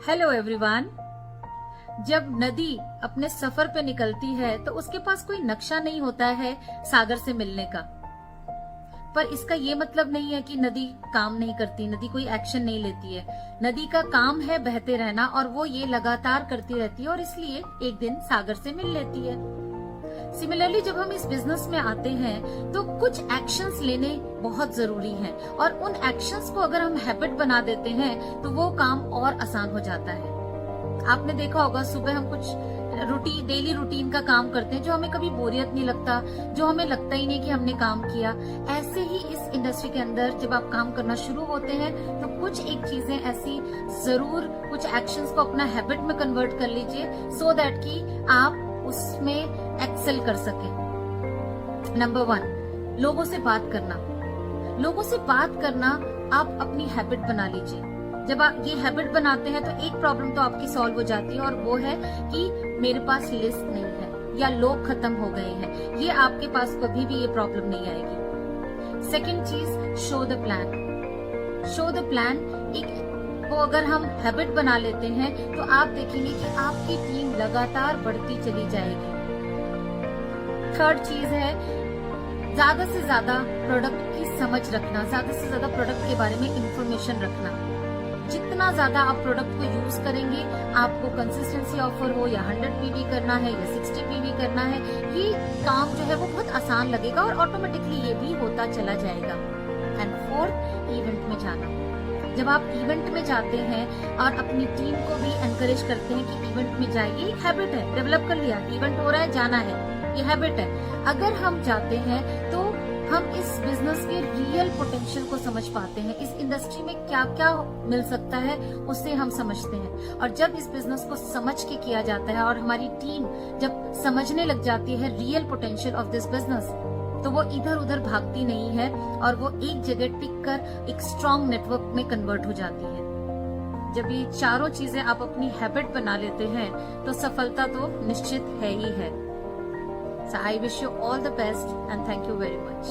Hello everyone. जब नदी अपने सफर पे निकलती है तो उसके पास कोई नक्शा नहीं होता है सागर से मिलने का। पर इसका ये मतलब नहीं है कि नदी काम नहीं करती, नदी कोई एक्शन नहीं लेती है। नदी का काम है बहते रहना और वो ये लगातार करती रहती है और इसलिए एक दिन सागर से मिल लेती है। सिमिलरली जब हम इस बिजनेस में आते हैं तो कुछ एक्शंस लेने बहुत जरूरी हैं और उन एक्शंस को अगर हम हैबिट बना देते हैं तो वो काम और आसान हो जाता है। आपने देखा होगा सुबह हम कुछ डेली रूटीन का काम करते हैं जो हमें कभी बोरियत नहीं लगता, जो हमें लगता ही नहीं कि हमने काम किया। ऐसे ही इस इंडस्ट्री के अंदर जब आप काम करना शुरू होते हैं तो कुछ एक चीजें ऐसी जरूर, कुछ एक्शंस को अपना हैबिट में कन्वर्ट कर लीजिए सो दैट कि आप उसमें एक्सेल कर सके। नंबर 1, लोगों से बात करना। लोगों से बात करना आप अपनी हैबिट बना लीजिए। जब आप ये हैबिट बनाते हैं तो एक प्रॉब्लम तो आपकी सॉल्व हो जाती है और वो है कि मेरे पास लिस्ट नहीं है या लोग खत्म हो गए हैं। ये आपके पास कभी भी ये प्रॉब्लम नहीं आएगी। सेकेंड चीज, show the plan. Show the plan वो अगर हम हैबिट बना लेते हैं तो आप देखेंगे कि आपकी टीम लगातार बढ़ती चली जाएगी। थर्ड चीज है ज्यादा से ज्यादा प्रोडक्ट की समझ रखना, ज्यादा से ज्यादा प्रोडक्ट के बारे में इंफॉर्मेशन रखना। जितना ज्यादा आप प्रोडक्ट को यूज करेंगे, आपको कंसिस्टेंसी ऑफर हो या 100 पीवी करना है या 60 पीवी करना है, ये काम जो है वो बहुत आसान लगेगा और ऑटोमेटिकली ये भी होता चला जाएगा। एंड फोर्थ, इवेंट में जाना। जब आप इवेंट में जाते हैं और अपनी टीम को भी एनकरेज करते हैं कि इवेंट में जाइए, एक हैबिट है, डेवलप कर लिया, इवेंट हो रहा है, जाना है, ये हैबिट है। अगर हम जाते हैं तो हम इस बिजनेस के रियल पोटेंशियल को समझ पाते हैं, इस इंडस्ट्री में क्या क्या मिल सकता है उसे हम समझते हैं। और जब इस बिजनेस को समझ के किया जाता है और हमारी टीम जब समझने लग जाती है real potential of this business, तो वो इधर उधर भागती नहीं है और वो एक जगह टिक कर एक स्ट्रॉन्ग नेटवर्क में कन्वर्ट हो जाती है। जब ये चारों चीजें आप अपनी हैबिट बना लेते हैं तो सफलता तो निश्चित है ही है। So I wish you all the best and thank you very much.